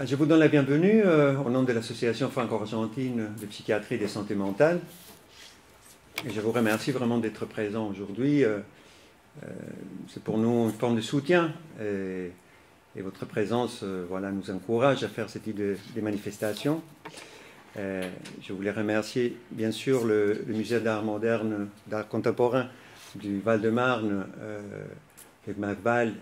Je vous donne la bienvenue au nom de l'Association franco-argentine de psychiatrie et de santé mentale. Et je vous remercie vraiment d'être présent aujourd'hui. C'est pour nous une forme de soutien et votre présence nous encourage à faire ce type de manifestations. Je voulais remercier bien sûr le Musée d'art moderne, d'art contemporain du Val-de-Marne, le MACVAL,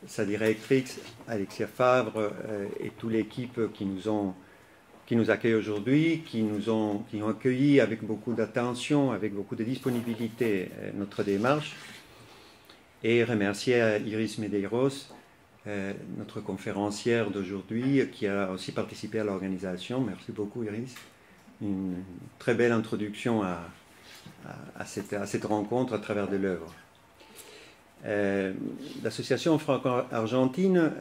sa directrice Alexia Favre et toute l'équipe qui nous accueille aujourd'hui, qui ont accueilli avec beaucoup d'attention, avec beaucoup de disponibilité notre démarche. Et remercier Iris Medeiros, notre conférencière d'aujourd'hui, qui a aussi participé à l'organisation. Merci beaucoup Iris. Une très belle introduction à cette rencontre à travers de l'œuvre. L'association franco-argentine,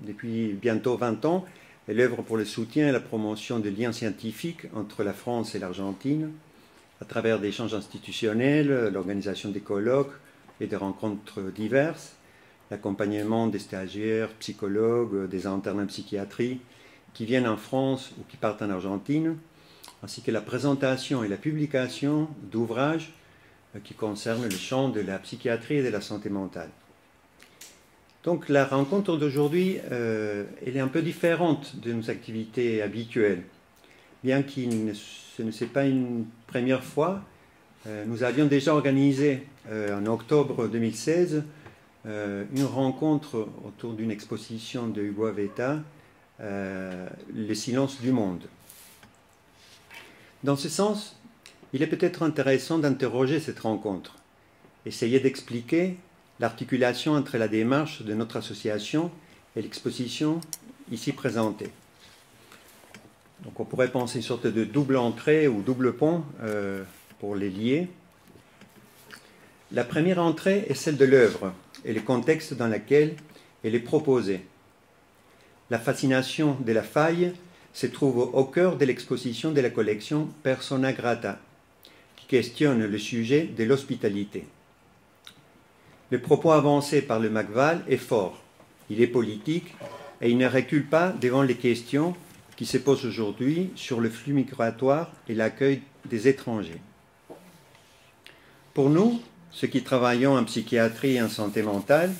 depuis bientôt 20 ans, elle œuvre pour le soutien et la promotion des liens scientifiques entre la France et l'Argentine, à travers des échanges institutionnels, l'organisation des colloques et des rencontres diverses, l'accompagnement des stagiaires, psychologues, des internes en psychiatrie qui viennent en France ou qui partent en Argentine, ainsi que la présentation et la publication d'ouvrages qui concerne le champ de la psychiatrie et de la santé mentale. Donc la rencontre d'aujourd'hui, elle est un peu différente de nos activités habituelles. Bien que ce ne soit pas une première fois, nous avions déjà organisé en octobre 2016 une rencontre autour d'une exposition de Hugo Aveta, Le silence du monde. Dans ce sens, il est peut-être intéressant d'interroger cette rencontre, essayer d'expliquer l'articulation entre la démarche de notre association et l'exposition ici présentée. Donc on pourrait penser une sorte de double entrée ou double pont pour les lier. La première entrée est celle de l'œuvre et le contexte dans lequel elle est proposée. La fascination de la faille se trouve au cœur de l'exposition de la collection Persona Grata, qui questionne le sujet de l'hospitalité. Le propos avancé par le MACVAL est fort, il est politique et il ne recule pas devant les questions qui se posent aujourd'hui sur le flux migratoire et l'accueil des étrangers. Pour nous, ceux qui travaillons en psychiatrie et en santé mentale,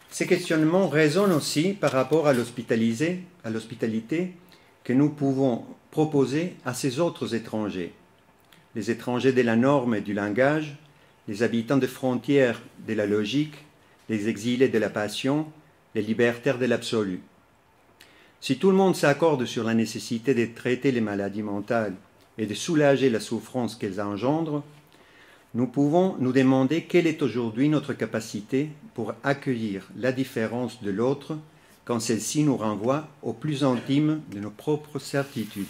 ces questionnements résonnent aussi par rapport à l'hospitalité que nous pouvons proposer à ces autres étrangers. Les étrangers de la norme et du langage, les habitants de frontières de la logique, les exilés de la passion, les libertaires de l'absolu. Si tout le monde s'accorde sur la nécessité de traiter les maladies mentales et de soulager la souffrance qu'elles engendrent, nous pouvons nous demander quelle est aujourd'hui notre capacité pour accueillir la différence de l'autre quand celle-ci nous renvoie au plus intime de nos propres certitudes.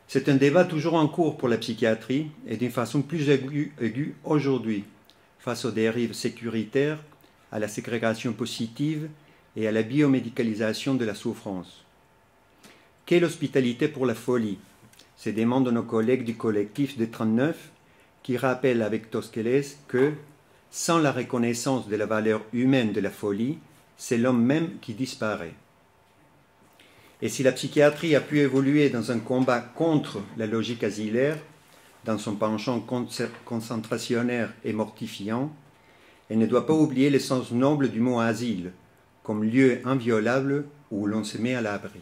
C'est un débat toujours en cours pour la psychiatrie et d'une façon plus aiguë aujourd'hui, face aux dérives sécuritaires, à la ségrégation positive et à la biomédicalisation de la souffrance. Quelle hospitalité pour la folie ? Se demandent nos collègues du collectif des 39 qui rappellent avec Tosquelles que, sans la reconnaissance de la valeur humaine de la folie, c'est l'homme même qui disparaît. Et si la psychiatrie a pu évoluer dans un combat contre la logique asilaire, dans son penchant concentrationnaire et mortifiant, elle ne doit pas oublier le sens noble du mot asile, comme lieu inviolable où l'on se met à l'abri.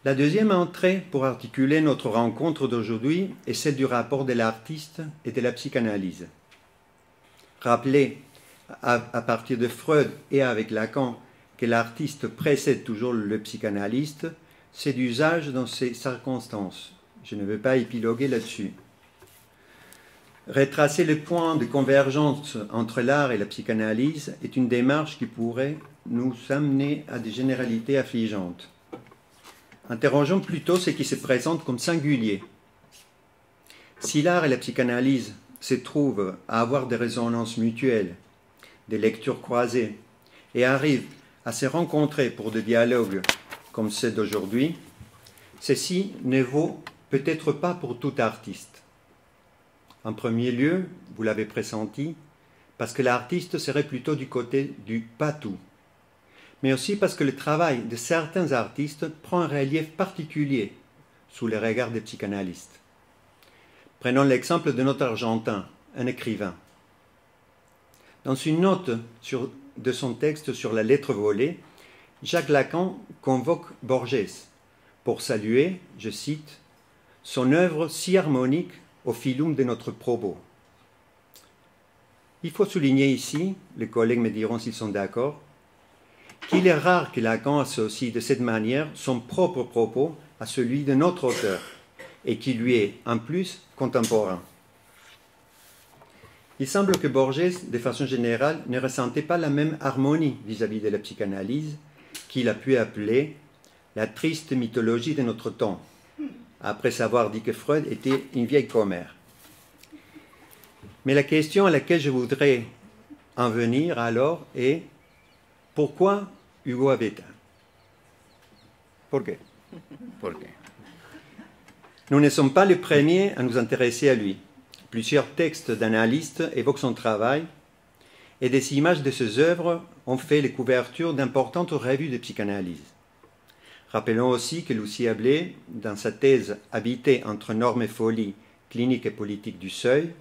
La deuxième entrée pour articuler notre rencontre d'aujourd'hui est celle du rapport de l'artiste et de la psychanalyse. Rappeler, à partir de Freud et avec Lacan, que l'artiste précède toujours le psychanalyste, c'est d'usage dans ces circonstances. Je ne veux pas épiloguer là-dessus. Retracer le point de convergence entre l'art et la psychanalyse est une démarche qui pourrait nous amener à des généralités affligeantes. Interrogeons plutôt ce qui se présente comme singulier. Si l'art et la psychanalyse se trouvent à avoir des résonances mutuelles, des lectures croisées, et arrivent à se rencontrer pour des dialogues comme ceux d'aujourd'hui, ceci ne vaut peut-être pas pour tout artiste. En premier lieu, vous l'avez pressenti, parce que l'artiste serait plutôt du côté du pas-tout, mais aussi parce que le travail de certains artistes prend un relief particulier sous les regards des psychanalystes. Prenons l'exemple de notre Argentin, un écrivain. Dans une note de son texte sur la lettre volée, Jacques Lacan convoque Borges pour saluer, je cite, « son œuvre si harmonique au filum de notre propos ». Il faut souligner ici, les collègues me diront s'ils sont d'accord, qu'il est rare que Lacan associe de cette manière son propre propos à celui de notre auteur et qui lui est, en plus, contemporain. Il semble que Borges, de façon générale, ne ressentait pas la même harmonie vis-à-vis de la psychanalyse qu'il a pu appeler la triste mythologie de notre temps, après avoir dit que Freud était une vieille commère. Mais la question à laquelle je voudrais en venir alors est pourquoi Hugo Aveta? Pourquoi? Nous ne sommes pas les premiers à nous intéresser à lui. Plusieurs textes d'analystes évoquent son travail et des images de ses œuvres ont fait les couvertures d'importantes revues de psychanalyse. Rappelons aussi que Lucie Ablé, dans sa thèse « Habiter entre normes et folie, clinique et politique du seuil »,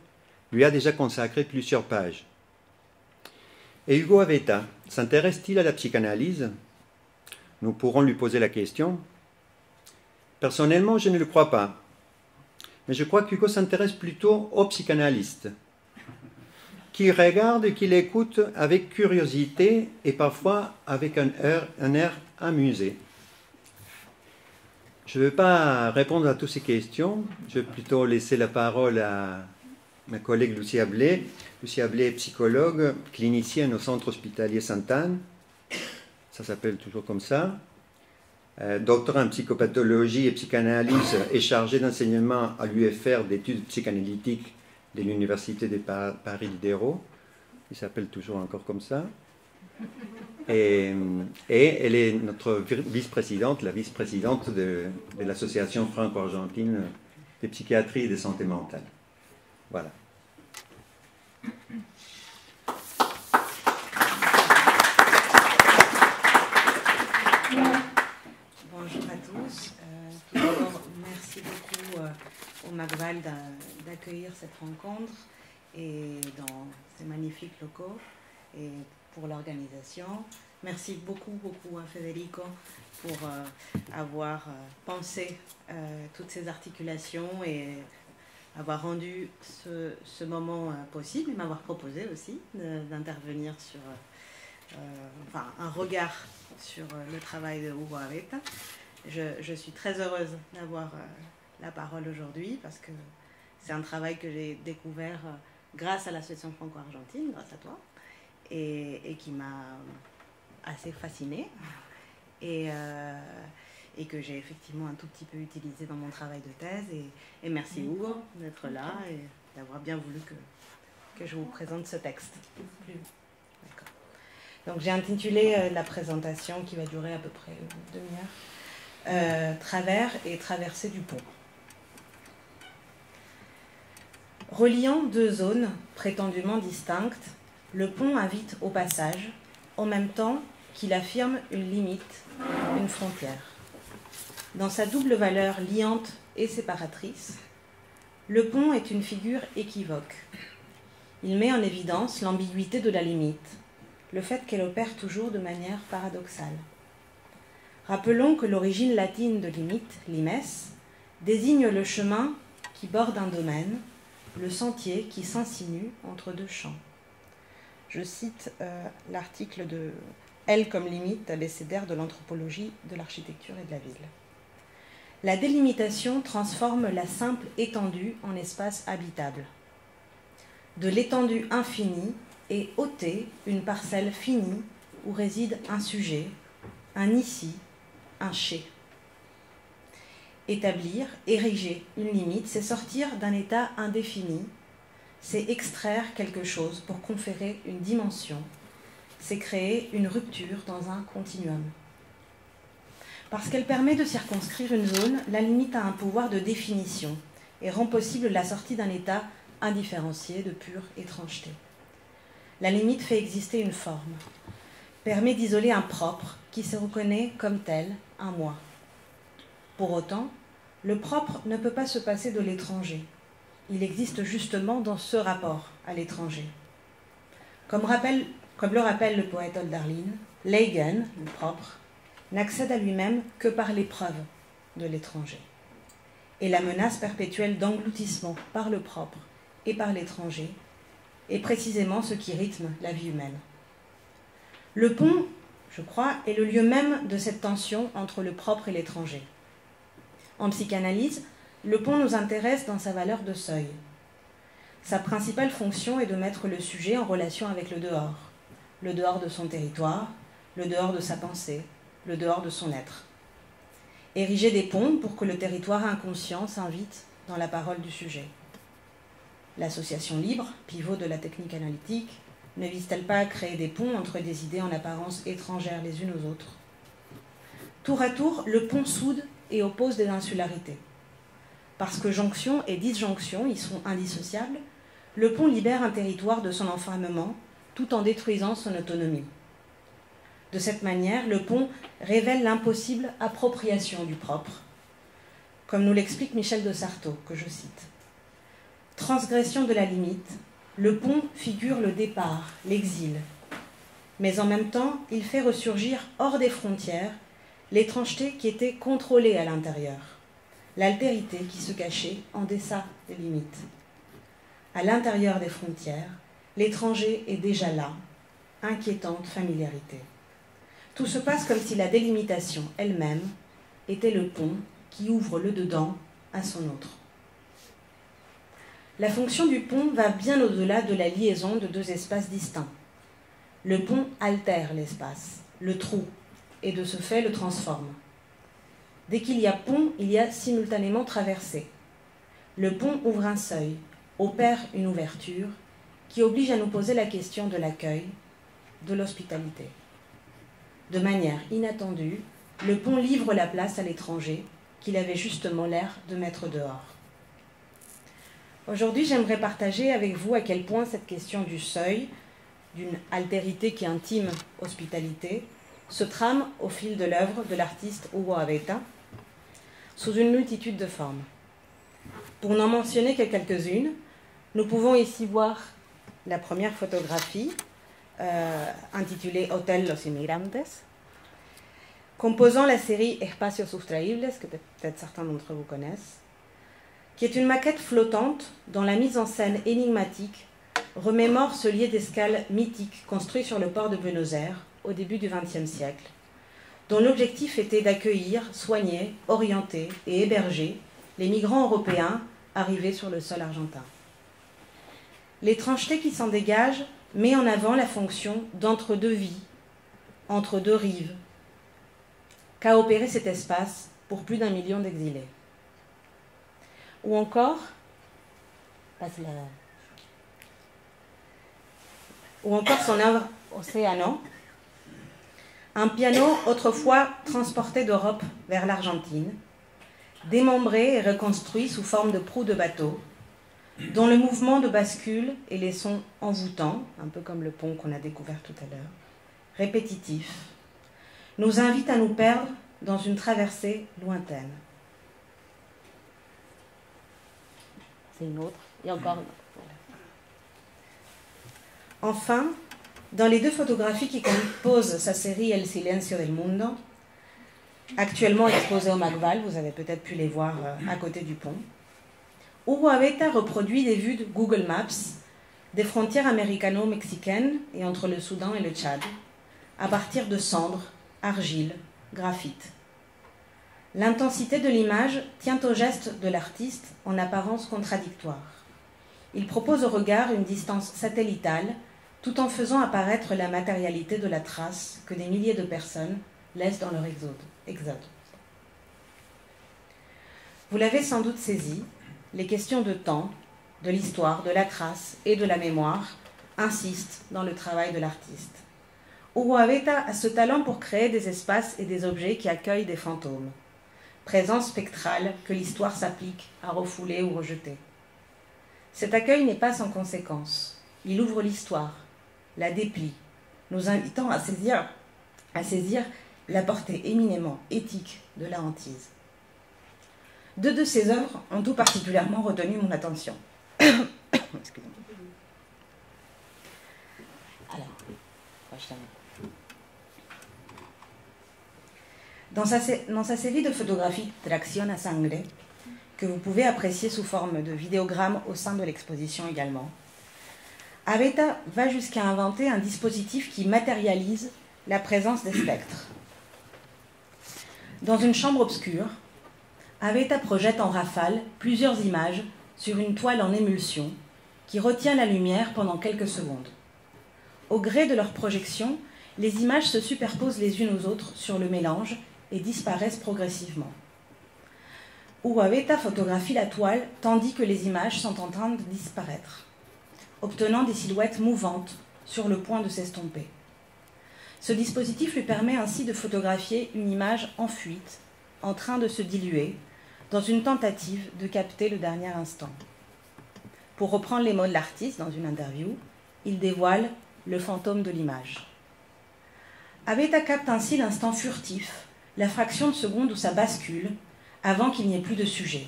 lui a déjà consacré plusieurs pages. Et Hugo Aveta s'intéresse-t-il à la psychanalyse? Nous pourrons lui poser la question. Personnellement, je ne le crois pas. Mais je crois qu'Hugo s'intéresse plutôt aux psychanalystes, qu'il regarde et qu'il écoute avec curiosité et parfois avec un air amusé. Je ne vais pas répondre à toutes ces questions, je vais plutôt laisser la parole à ma collègue Lucie Ablé. Lucie Ablé est psychologue, clinicienne au centre hospitalier Sainte-Anne, ça s'appelle toujours comme ça. Docteur en psychopathologie et psychanalyse et chargé d'enseignement à l'UFR d'études psychanalytiques de l'Université de Paris Diderot. Il s'appelle toujours encore comme ça. Et elle est notre vice-présidente, la vice-présidente de l'association franco-argentine de psychiatrie et de santé mentale. Voilà. Bonjour à tous. Tout d'abord, merci beaucoup au Magval d'accueillir cette rencontre et dans ces magnifiques locaux et pour l'organisation. Merci beaucoup à Federico pour avoir pensé toutes ces articulations et avoir rendu ce moment possible et m'avoir proposé aussi d'intervenir sur un regard sur le travail de Hugo Aveta. Je suis très heureuse d'avoir la parole aujourd'hui parce que c'est un travail que j'ai découvert grâce à l'association franco-argentine, grâce à toi, et qui m'a assez fascinée et que j'ai effectivement un tout petit peu utilisé dans mon travail de thèse. Et merci Hugo d'être là et d'avoir bien voulu que je vous présente ce texte. D'accord. Donc j'ai intitulé la présentation qui va durer à peu près une demi-heure, Travers et traversée du pont. Reliant deux zones prétendument distinctes, le pont invite au passage, en même temps qu'il affirme une limite, une frontière. Dans sa double valeur liante et séparatrice, le pont est une figure équivoque. Il met en évidence l'ambiguïté de la limite, le fait qu'elle opère toujours de manière paradoxale. Rappelons que l'origine latine de limite, limes, désigne le chemin qui borde un domaine, le sentier qui s'insinue entre deux champs. Je cite l'article de L comme limite, abécédaire de l'anthropologie de l'architecture et de la ville. La délimitation transforme la simple étendue en espace habitable. De l'étendue infinie est ôtée une parcelle finie où réside un sujet, un ici, un chez. Établir, ériger une limite, c'est sortir d'un état indéfini, c'est extraire quelque chose pour conférer une dimension, c'est créer une rupture dans un continuum. Parce qu'elle permet de circonscrire une zone, la limite a un pouvoir de définition et rend possible la sortie d'un état indifférencié de pure étrangeté. la limite fait exister une forme, permet d'isoler un propre qui se reconnaît comme tel, un moi. Pour autant, le propre ne peut pas se passer de l'étranger. Il existe justement dans ce rapport à l'étranger. Comme le rappelle le poète Hölderlin, l'Eigen, le propre, n'accède à lui-même que par l'épreuve de l'étranger. Et la menace perpétuelle d'engloutissement par le propre et par l'étranger est précisément ce qui rythme la vie humaine. Le pont, je crois, est le lieu même de cette tension entre le propre et l'étranger. En psychanalyse, le pont nous intéresse dans sa valeur de seuil. Sa principale fonction est de mettre le sujet en relation avec le dehors de son territoire, le dehors de sa pensée, le dehors de son être. Ériger des ponts pour que le territoire inconscient s'invite dans la parole du sujet. L'association libre, pivot de la technique analytique, ne vise-t-elle pas à créer des ponts entre des idées en apparence étrangères les unes aux autres? Tour à tour, le pont soude et oppose des insularités. Parce que jonction et disjonction y sont indissociables, le pont libère un territoire de son enfermement tout en détruisant son autonomie. De cette manière, le pont révèle l'impossible appropriation du propre, comme nous l'explique Michel de Sarto, que je cite. Transgression de la limite, le pont figure le départ, l'exil, mais en même temps, il fait ressurgir hors des frontières l'étrangeté qui était contrôlée à l'intérieur, l'altérité qui se cachait en deçà des limites. À l'intérieur des frontières, l'étranger est déjà là, inquiétante familiarité. Tout se passe comme si la délimitation elle-même était le pont qui ouvre le dedans à son autre. La fonction du pont va bien au-delà de la liaison de deux espaces distincts. Le pont altère l'espace, le trou, et de ce fait le transforme. Dès qu'il y a pont, il y a simultanément traversée. Le pont ouvre un seuil, opère une ouverture, qui oblige à nous poser la question de l'accueil, de l'hospitalité. De manière inattendue, le pont livre la place à l'étranger, qu'il avait justement l'air de mettre dehors. Aujourd'hui, j'aimerais partager avec vous à quel point cette question du seuil, d'une altérité qui intime hospitalité, se trame au fil de l'œuvre de l'artiste Hugo Abeta, sous une multitude de formes. Pour n'en mentionner que quelques-unes, nous pouvons ici voir la première photographie, intitulée Hotel Los Inmigrantes, composant la série Espacios Sustraíbles, que peut-être certains d'entre vous connaissent, qui est une maquette flottante dont la mise en scène énigmatique remémore ce lieu d'escale mythique construit sur le port de Buenos Aires au début du XXe siècle, dont l'objectif était d'accueillir, soigner, orienter et héberger les migrants européens arrivés sur le sol argentin. L'étrangeté qui s'en dégage met en avant la fonction d'entre-deux vies, entre deux rives, qu'a opéré cet espace pour plus d'1 million d'exilés. Ou encore, son œuvre Océano, un piano autrefois transporté d'Europe vers l'Argentine, démembré et reconstruit sous forme de proue de bateau, dont le mouvement de bascule et les sons envoûtants, un peu comme le pont qu'on a découvert tout à l'heure, répétitifs, nous invitent à nous perdre dans une traversée lointaine. C'est une autre, et encore une autre. Voilà. Enfin, dans les deux photographies qui composent sa série El Silencio del Mundo, actuellement exposées au MACVAL, vous avez peut-être pu les voir à côté du pont, Hugo Abeta reproduit des vues de Google Maps des frontières américano-mexicaines et entre le Soudan et le Tchad, à partir de cendres, argile, graphite. L'intensité de l'image tient au geste de l'artiste en apparence contradictoire. Il propose au regard une distance satellitale tout en faisant apparaître la matérialité de la trace que des milliers de personnes laissent dans leur exode. Vous l'avez sans doute saisi, les questions de temps, de l'histoire, de la trace et de la mémoire insistent dans le travail de l'artiste. Hugo Abeta a ce talent pour créer des espaces et des objets qui accueillent des fantômes, présence spectrale que l'histoire s'applique à refouler ou rejeter. Cet accueil n'est pas sans conséquence. Il ouvre l'histoire, la déplie, nous invitant à saisir la portée éminemment éthique de la hantise. Deux de ces œuvres ont tout particulièrement retenu mon attention. Excusez-moi. Alors, dans sa série de photographies Tracción a Sangre, que vous pouvez apprécier sous forme de vidéogramme au sein de l'exposition également, Aveta va jusqu'à inventer un dispositif qui matérialise la présence des spectres. Dans une chambre obscure, Aveta projette en rafale plusieurs images sur une toile en émulsion qui retient la lumière pendant quelques secondes. Au gré de leur projection, les images se superposent les unes aux autres sur le mélange et disparaissent progressivement. Aveta photographie la toile tandis que les images sont en train de disparaître, obtenant des silhouettes mouvantes sur le point de s'estomper. Ce dispositif lui permet ainsi de photographier une image en fuite, en train de se diluer, dans une tentative de capter le dernier instant. Pour reprendre les mots de l'artiste dans une interview, il dévoile le fantôme de l'image. Aveta capte ainsi l'instant furtif, la fraction de seconde où ça bascule, avant qu'il n'y ait plus de sujet.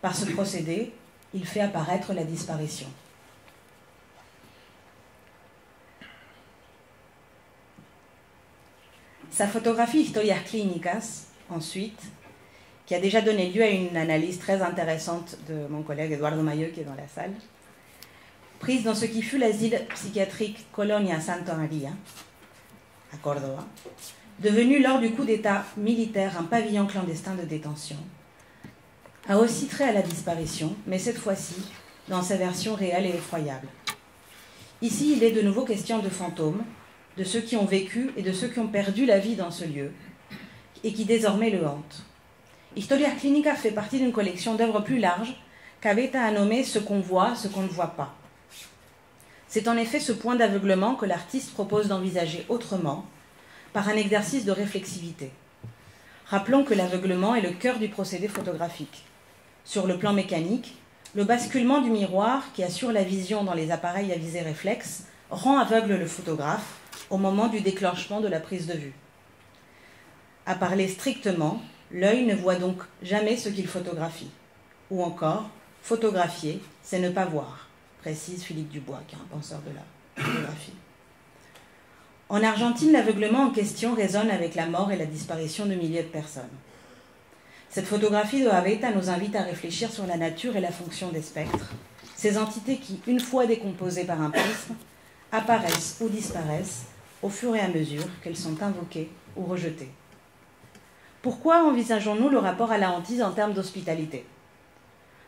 Par ce procédé, il fait apparaître la disparition. Sa photographie Historias Clínicas, ensuite, qui a déjà donné lieu à une analyse très intéressante de mon collègue Eduardo Mayeux, qui est dans la salle, prise dans ce qui fut l'asile psychiatrique Colonia Santa Maria, à Córdoba, devenu lors du coup d'État militaire un pavillon clandestin de détention, a aussi trait à la disparition, mais cette fois-ci dans sa version réelle et effroyable. Ici, il est de nouveau question de fantômes, de ceux qui ont vécu et de ceux qui ont perdu la vie dans ce lieu, et qui désormais le hantent. Historias Clínicas fait partie d'une collection d'œuvres plus larges qu'Aveta a nommé ce qu'on voit, ce qu'on ne voit pas. C'est en effet ce point d'aveuglement que l'artiste propose d'envisager autrement, par un exercice de réflexivité. Rappelons que l'aveuglement est le cœur du procédé photographique. Sur le plan mécanique, le basculement du miroir qui assure la vision dans les appareils à visée réflexe rend aveugle le photographe au moment du déclenchement de la prise de vue. À parler strictement, l'œil ne voit donc jamais ce qu'il photographie. Ou encore, photographier, c'est ne pas voir, précise Philippe Dubois, qui est un penseur de la photographie. En Argentine, l'aveuglement en question résonne avec la mort et la disparition de milliers de personnes. Cette photographie de Aveta nous invite à réfléchir sur la nature et la fonction des spectres, ces entités qui, une fois décomposées par un prisme, apparaissent ou disparaissent au fur et à mesure qu'elles sont invoquées ou rejetées. Pourquoi envisageons-nous le rapport à la hantise en termes d'hospitalité?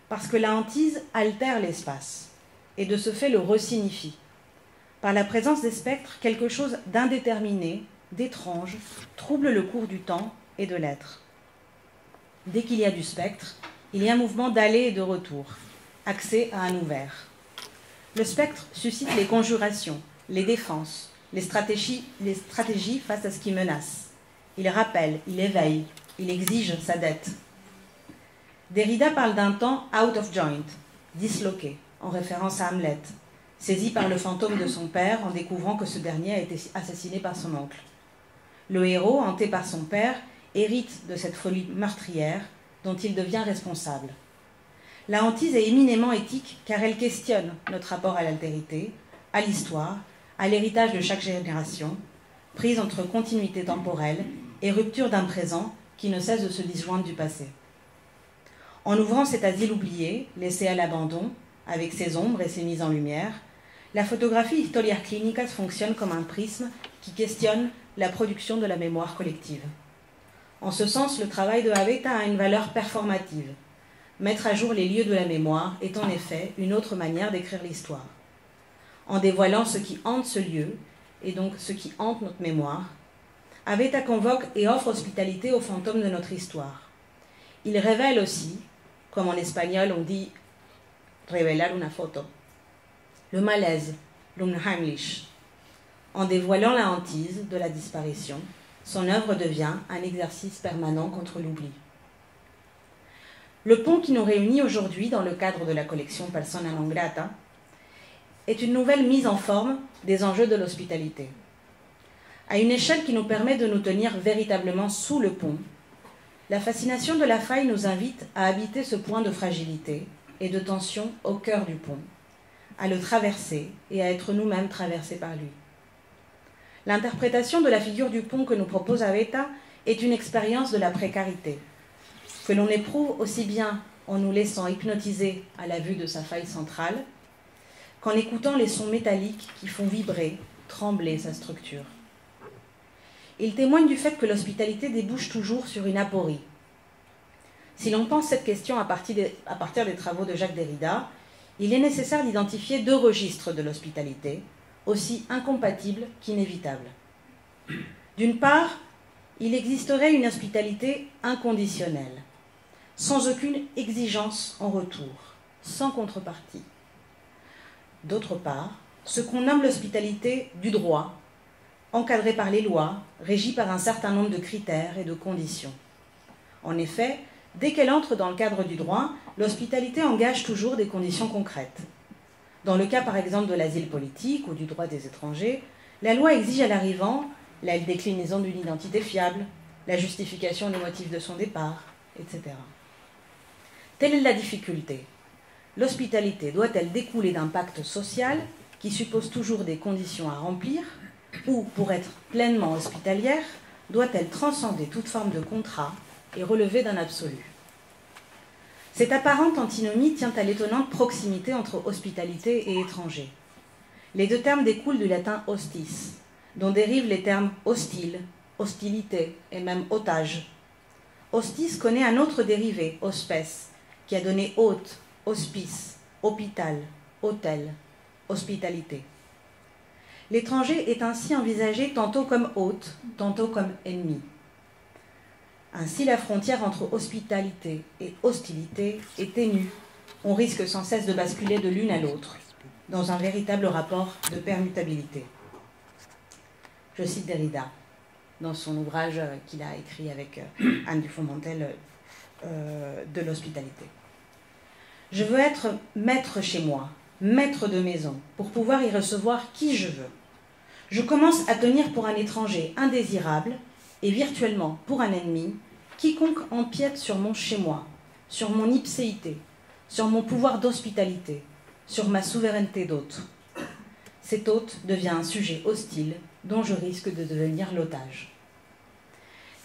Parce que la hantise altère l'espace et de ce fait le resignifie. Par la présence des spectres, quelque chose d'indéterminé, d'étrange, trouble le cours du temps et de l'être. Dès qu'il y a du spectre, il y a un mouvement d'aller et de retour, accès à un ouvert. Le spectre suscite les conjurations, les défenses, les stratégies face à ce qui menace. Il rappelle, il éveille, il exige sa dette. Derrida parle d'un temps out of joint, disloqué, en référence à Hamlet, saisi par le fantôme de son père en découvrant que ce dernier a été assassiné par son oncle. Le héros, hanté par son père, hérite de cette folie meurtrière dont il devient responsable. La hantise est éminemment éthique car elle questionne notre rapport à l'altérité, à l'histoire, à l'héritage de chaque génération, prise entre continuité temporelle et rupture d'un présent qui ne cesse de se disjoindre du passé. En ouvrant cet asile oublié, laissé à l'abandon, avec ses ombres et ses mises en lumière, la photographie Historias Clínicas fonctionne comme un prisme qui questionne la production de la mémoire collective. En ce sens, le travail de Aveta a une valeur performative. Mettre à jour les lieux de la mémoire est en effet une autre manière d'écrire l'histoire. En dévoilant ce qui hante ce lieu, et donc ce qui hante notre mémoire, Aveta convoque et offre hospitalité aux fantômes de notre histoire. Il révèle aussi, comme en espagnol on dit revelar una foto, le malaise, l'unheimlich. En dévoilant la hantise de la disparition, son œuvre devient un exercice permanent contre l'oubli. Le pont qui nous réunit aujourd'hui dans le cadre de la collection Persona non grata est une nouvelle mise en forme des enjeux de l'hospitalité. À une échelle qui nous permet de nous tenir véritablement sous le pont, la fascination de la faille nous invite à habiter ce point de fragilité et de tension au cœur du pont, à le traverser et à être nous-mêmes traversés par lui. L'interprétation de la figure du pont que nous propose Abeta est une expérience de la précarité, que l'on éprouve aussi bien en nous laissant hypnotiser à la vue de sa faille centrale, qu'en écoutant les sons métalliques qui font vibrer, trembler sa structure. Il témoigne du fait que l'hospitalité débouche toujours sur une aporie. Si l'on pense cette question à partir des travaux de Jacques Derrida, il est nécessaire d'identifier deux registres de l'hospitalité, aussi incompatibles qu'inévitables. D'une part, il existerait une hospitalité inconditionnelle, sans aucune exigence en retour, sans contrepartie. D'autre part, ce qu'on nomme l'hospitalité du droit, encadrée par les lois, régie par un certain nombre de critères et de conditions. En effet, dès qu'elle entre dans le cadre du droit, l'hospitalité engage toujours des conditions concrètes. Dans le cas par exemple de l'asile politique ou du droit des étrangers, la loi exige à l'arrivant la déclinaison d'une identité fiable, la justification des motifs de son départ, etc. Telle est la difficulté. L'hospitalité doit-elle découler d'un pacte social qui suppose toujours des conditions à remplir, ou, pour être pleinement hospitalière, doit-elle transcender toute forme de contrat et relever d'un absolu? Cette apparente antinomie tient à l'étonnante proximité entre hospitalité et étranger. Les deux termes découlent du latin hostis, dont dérivent les termes hostile, hostilité et même otage. Hostis connaît un autre dérivé, hospes, qui a donné hôte, hospice, hôpital, hôtel, hospitalité. L'étranger est ainsi envisagé tantôt comme hôte, tantôt comme ennemi. Ainsi, la frontière entre hospitalité et hostilité est ténue. On risque sans cesse de basculer de l'une à l'autre, dans un véritable rapport de permutabilité. Je cite Derrida, dans son ouvrage qu'il a écrit avec Anne Dufourmentel de l'hospitalité. « Je veux être maître chez moi, maître de maison, pour pouvoir y recevoir qui je veux. Je commence à tenir pour un étranger indésirable et virtuellement pour un ennemi quiconque empiète sur mon chez-moi, sur mon ipséité, sur mon pouvoir d'hospitalité, sur ma souveraineté d'hôte. Cet hôte devient un sujet hostile dont je risque de devenir l'otage. »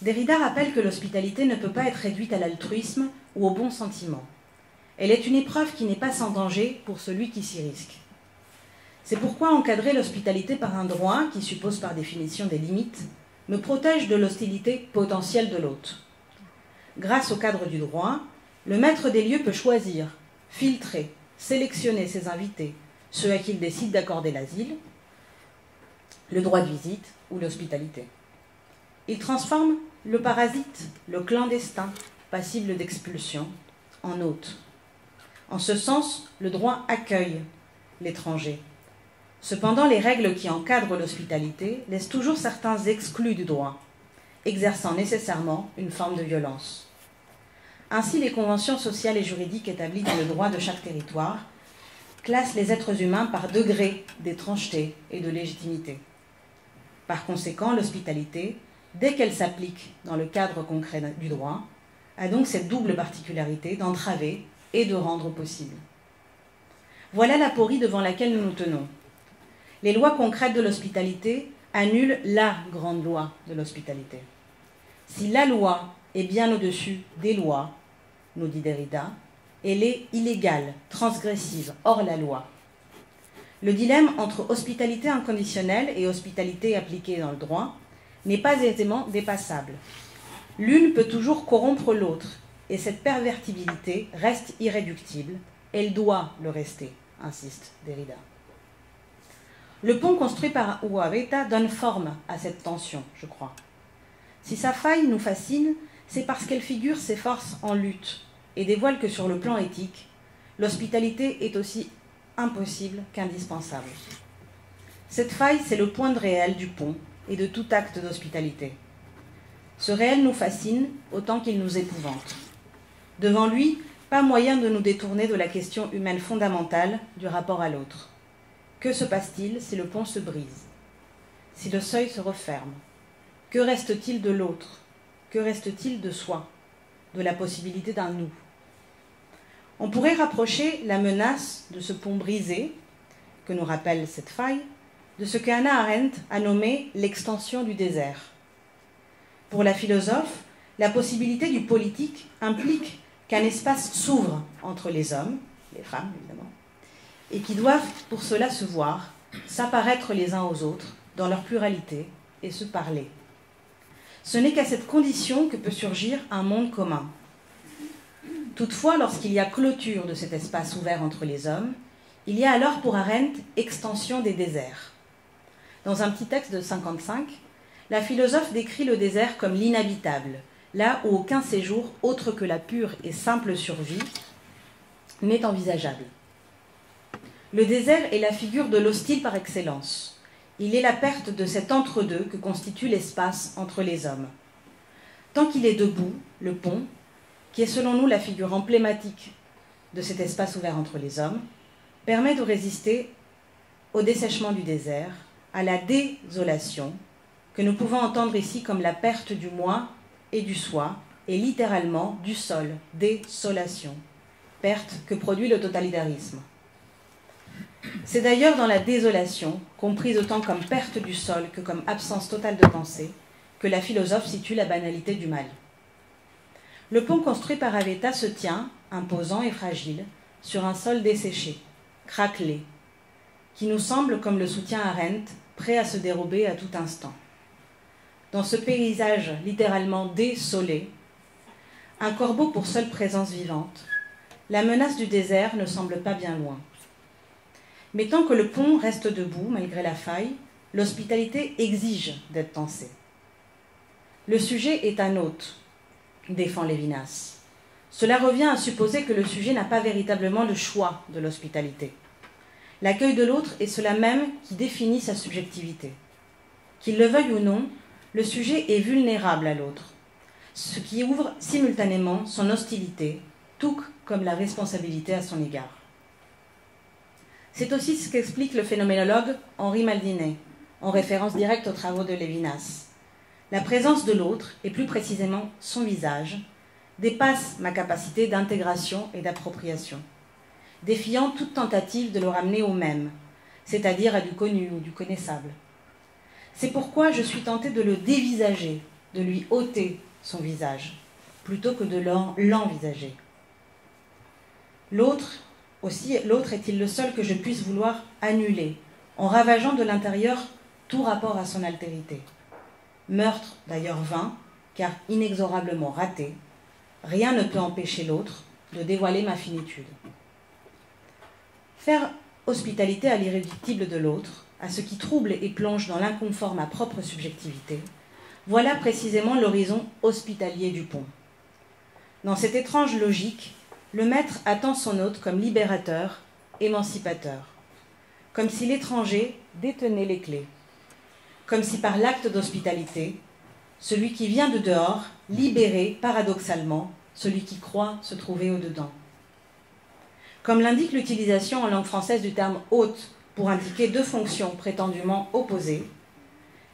Derrida rappelle que l'hospitalité ne peut pas être réduite à l'altruisme ou au bon sentiment. Elle est une épreuve qui n'est pas sans danger pour celui qui s'y risque. C'est pourquoi encadrer l'hospitalité par un droit, qui suppose par définition des limites, me protège de l'hostilité potentielle de l'hôte. Grâce au cadre du droit, le maître des lieux peut choisir, filtrer, sélectionner ses invités, ceux à qui il décide d'accorder l'asile, le droit de visite ou l'hospitalité. Il transforme le parasite, le clandestin, passible d'expulsion, en hôte. En ce sens, le droit accueille l'étranger. Cependant, les règles qui encadrent l'hospitalité laissent toujours certains exclus du droit, exerçant nécessairement une forme de violence. Ainsi, les conventions sociales et juridiques établies dans le droit de chaque territoire classent les êtres humains par degré d'étrangeté et de légitimité. Par conséquent, l'hospitalité, dès qu'elle s'applique dans le cadre concret du droit, a donc cette double particularité d'entraver et de rendre possible. Voilà l'aporie devant laquelle nous nous tenons. Les lois concrètes de l'hospitalité annulent la grande loi de l'hospitalité. Si la loi est bien au-dessus des lois, nous dit Derrida, elle est illégale, transgressive, hors la loi. Le dilemme entre hospitalité inconditionnelle et hospitalité appliquée dans le droit n'est pas aisément dépassable. L'une peut toujours corrompre l'autre, et cette pervertibilité reste irréductible. Elle doit le rester, insiste Derrida. Le pont construit par Abeta donne forme à cette tension, je crois. Si sa faille nous fascine, c'est parce qu'elle figure ses forces en lutte et dévoile que sur le plan éthique, l'hospitalité est aussi impossible qu'indispensable. Cette faille, c'est le point de réel du pont et de tout acte d'hospitalité. Ce réel nous fascine autant qu'il nous épouvante. Devant lui, pas moyen de nous détourner de la question humaine fondamentale du rapport à l'autre. Que se passe-t-il si le pont se brise? Si le seuil se referme? Que reste-t-il de l'autre? Que reste-t-il de soi? De la possibilité d'un nous? On pourrait rapprocher la menace de ce pont brisé, que nous rappelle cette faille, de ce que Hannah Arendt a nommé l'extension du désert. Pour la philosophe, la possibilité du politique implique qu'un espace s'ouvre entre les hommes, les femmes évidemment, et qui doivent pour cela se voir, s'apparaître les uns aux autres dans leur pluralité et se parler. Ce n'est qu'à cette condition que peut surgir un monde commun. Toutefois, lorsqu'il y a clôture de cet espace ouvert entre les hommes, il y a alors pour Arendt extension des déserts. Dans un petit texte de 1955, la philosophe décrit le désert comme l'inhabitable, là où aucun séjour autre que la pure et simple survie n'est envisageable. Le désert est la figure de l'hostile par excellence. Il est la perte de cet entre-deux que constitue l'espace entre les hommes. Tant qu'il est debout, le pont, qui est selon nous la figure emblématique de cet espace ouvert entre les hommes, permet de résister au dessèchement du désert, à la désolation, que nous pouvons entendre ici comme la perte du moi et du soi, et littéralement du sol, désolation, perte que produit le totalitarisme. C'est d'ailleurs dans la désolation, comprise autant comme perte du sol que comme absence totale de pensée, que la philosophe situe la banalité du mal. Le pont construit par Aveta se tient, imposant et fragile, sur un sol desséché, craquelé, qui nous semble, comme le soutient Arendt, prêt à se dérober à tout instant. Dans ce paysage littéralement désolé, un corbeau pour seule présence vivante, la menace du désert ne semble pas bien loin. Mais tant que le pont reste debout, malgré la faille, l'hospitalité exige d'être pensée. Le sujet est un hôte, défend Lévinas. Cela revient à supposer que le sujet n'a pas véritablement le choix de l'hospitalité. L'accueil de l'autre est cela même qui définit sa subjectivité. Qu'il le veuille ou non, le sujet est vulnérable à l'autre, ce qui ouvre simultanément son hostilité, tout comme la responsabilité à son égard. C'est aussi ce qu'explique le phénoménologue Henri Maldinet, en référence directe aux travaux de Lévinas. La présence de l'autre, et plus précisément son visage, dépasse ma capacité d'intégration et d'appropriation, défiant toute tentative de le ramener au même, c'est-à-dire à du connu ou du connaissable. C'est pourquoi je suis tentée de le dévisager, de lui ôter son visage, plutôt que de l'envisager. L'autre est-il le seul que je puisse vouloir annuler, en ravageant de l'intérieur tout rapport à son altérité. Meurtre d'ailleurs vain, car inexorablement raté, rien ne peut empêcher l'autre de dévoiler ma finitude. Faire hospitalité à l'irréductible de l'autre, à ce qui trouble et plonge dans l'inconfort ma propre subjectivité, voilà précisément l'horizon hospitalier du pont. Dans cette étrange logique, le maître attend son hôte comme libérateur, émancipateur, comme si l'étranger détenait les clés, comme si par l'acte d'hospitalité, celui qui vient de dehors libérait paradoxalement celui qui croit se trouver au-dedans. Comme l'indique l'utilisation en langue française du terme hôte pour indiquer deux fonctions prétendument opposées,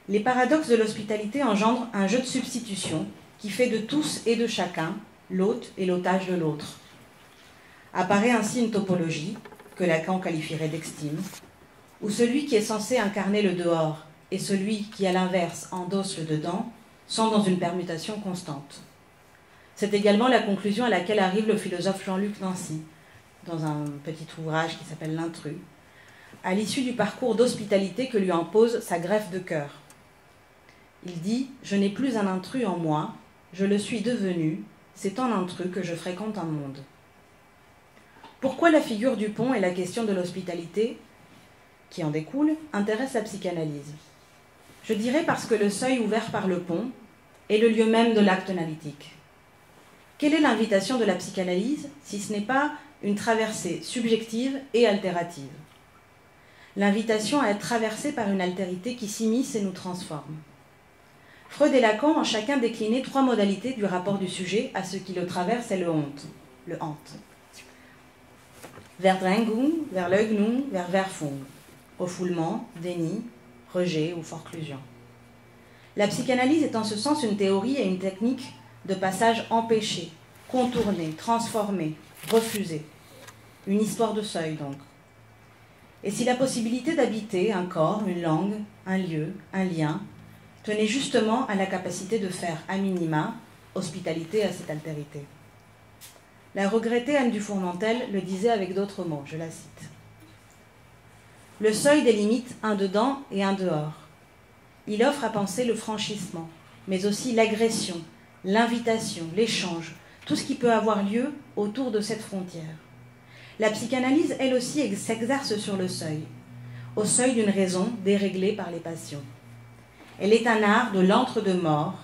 les paradoxes de l'hospitalité engendrent un jeu de substitution qui fait de tous et de chacun l'hôte et l'otage de l'autre. Apparaît ainsi une topologie, que Lacan qualifierait d'extime, où celui qui est censé incarner le dehors et celui qui, à l'inverse, endosse le dedans, sont dans une permutation constante. C'est également la conclusion à laquelle arrive le philosophe Jean-Luc Nancy, dans un petit ouvrage qui s'appelle L'intrus, à l'issue du parcours d'hospitalité que lui impose sa greffe de cœur. Il dit « Je n'ai plus un intrus en moi, je le suis devenu, c'est en intrus que je fréquente un monde. » Pourquoi la figure du pont et la question de l'hospitalité, qui en découle, intéresse la psychanalyse? Je dirais parce que le seuil ouvert par le pont est le lieu même de l'acte analytique. Quelle est l'invitation de la psychanalyse, si ce n'est pas une traversée subjective et altérative? L'invitation à être traversée par une altérité qui s'immisce et nous transforme. Freud et Lacan ont chacun décliné trois modalités du rapport du sujet à ce qui le traverse et le hante. Verdrängung, Verleugnung, Verwerfung. refoulement, déni, rejet ou forclusion. La psychanalyse est en ce sens une théorie et une technique de passage empêché, contourné, transformé, refusé. Une histoire de seuil donc. Et si la possibilité d'habiter un corps, une langue, un lieu, un lien, tenait justement à la capacité de faire, à minima, hospitalité à cette altérité. La regrettée Anne Dufourmentel le disait avec d'autres mots, je la cite. Le seuil délimite un dedans et un dehors. Il offre à penser le franchissement, mais aussi l'agression, l'invitation, l'échange, tout ce qui peut avoir lieu autour de cette frontière. La psychanalyse, elle aussi, s'exerce sur le seuil, au seuil d'une raison déréglée par les passions. Elle est un art de l'entre-deux-morts,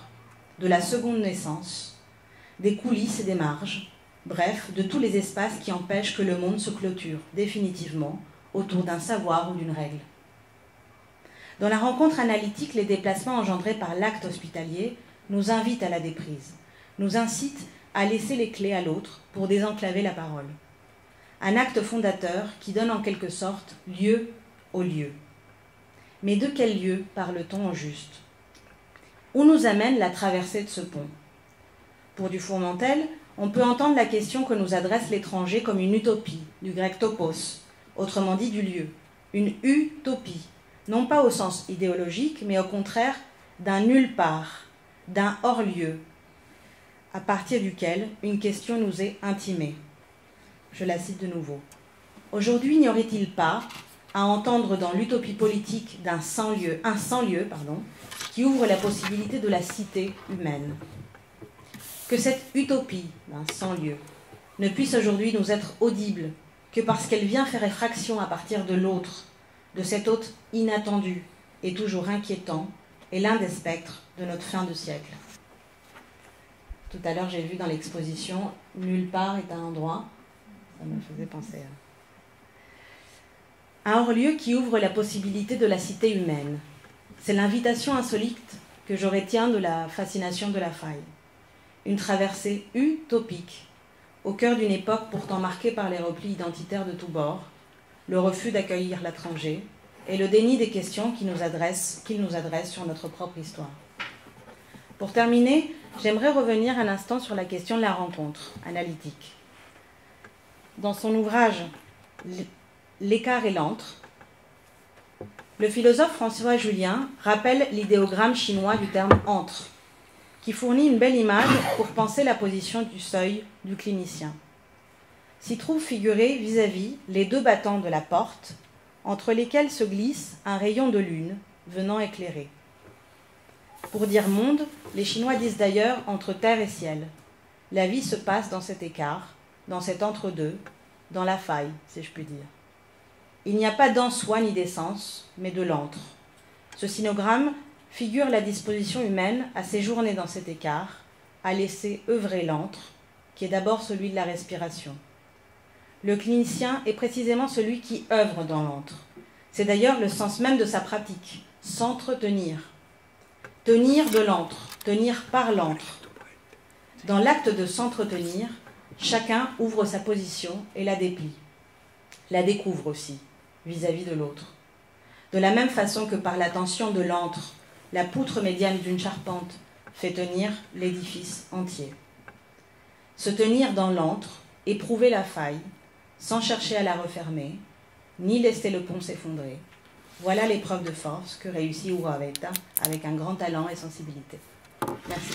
de la seconde naissance, des coulisses et des marges, bref, de tous les espaces qui empêchent que le monde se clôture définitivement autour d'un savoir ou d'une règle. Dans la rencontre analytique, les déplacements engendrés par l'acte hospitalier nous invitent à la déprise, nous incitent à laisser les clés à l'autre pour désenclaver la parole. Un acte fondateur qui donne en quelque sorte lieu au lieu. Mais de quel lieu parle-t-on au juste? Où nous amène la traversée de ce pont? Pour Dufourmentel, on peut entendre la question que nous adresse l'étranger comme une utopie, du grec topos, autrement dit du lieu. Une utopie, non pas au sens idéologique, mais au contraire d'un nulle part, d'un hors-lieu, à partir duquel une question nous est intimée. Je la cite de nouveau. Aujourd'hui, n'y aurait-il pas à entendre dans l'utopie politique d'un sans-lieu, qui ouvre la possibilité de la cité humaine? Que cette utopie d'un sans-lieu ne puisse aujourd'hui nous être audible que parce qu'elle vient faire effraction à partir de l'autre, de cet autre inattendu et toujours inquiétant, est l'un des spectres de notre fin de siècle. Tout à l'heure, j'ai vu dans l'exposition « Nulle part est un endroit ». Ça me faisait penser à... Un hors-lieu qui ouvre la possibilité de la cité humaine. C'est l'invitation insolite que je retiens de la fascination de la faille. Une traversée utopique, au cœur d'une époque pourtant marquée par les replis identitaires de tous bords, le refus d'accueillir l'étranger et le déni des questions qu'il nous adresse sur notre propre histoire. Pour terminer, j'aimerais revenir un instant sur la question de la rencontre analytique. Dans son ouvrage « L'écart et l'antre », le philosophe François Julien rappelle l'idéogramme chinois du terme « antre », qui fournit une belle image pour penser la position du seuil du clinicien. S'y trouve figuré vis-à-vis les deux battants de la porte, entre lesquels se glisse un rayon de lune venant éclairer. Pour dire monde, les Chinois disent d'ailleurs entre terre et ciel. La vie se passe dans cet écart, dans cet entre-deux, dans la faille, si je puis dire. Il n'y a pas d'en-soi ni d'essence, mais de l'antre. Ce sinogramme figure la disposition humaine à séjourner dans cet écart, à laisser œuvrer l'antre, qui est d'abord celui de la respiration. Le clinicien est précisément celui qui œuvre dans l'antre. C'est d'ailleurs le sens même de sa pratique, s'entretenir. Tenir de l'antre, tenir par l'antre. Dans l'acte de s'entretenir, chacun ouvre sa position et la déplie. La découvre aussi, vis-à-vis de l'autre. De la même façon que par la tension de l'antre, la poutre médiane d'une charpente fait tenir l'édifice entier. Se tenir dans l'antre, éprouver la faille, sans chercher à la refermer, ni laisser le pont s'effondrer. Voilà l'épreuve de force que réussit Urraeta avec un grand talent et sensibilité. Merci.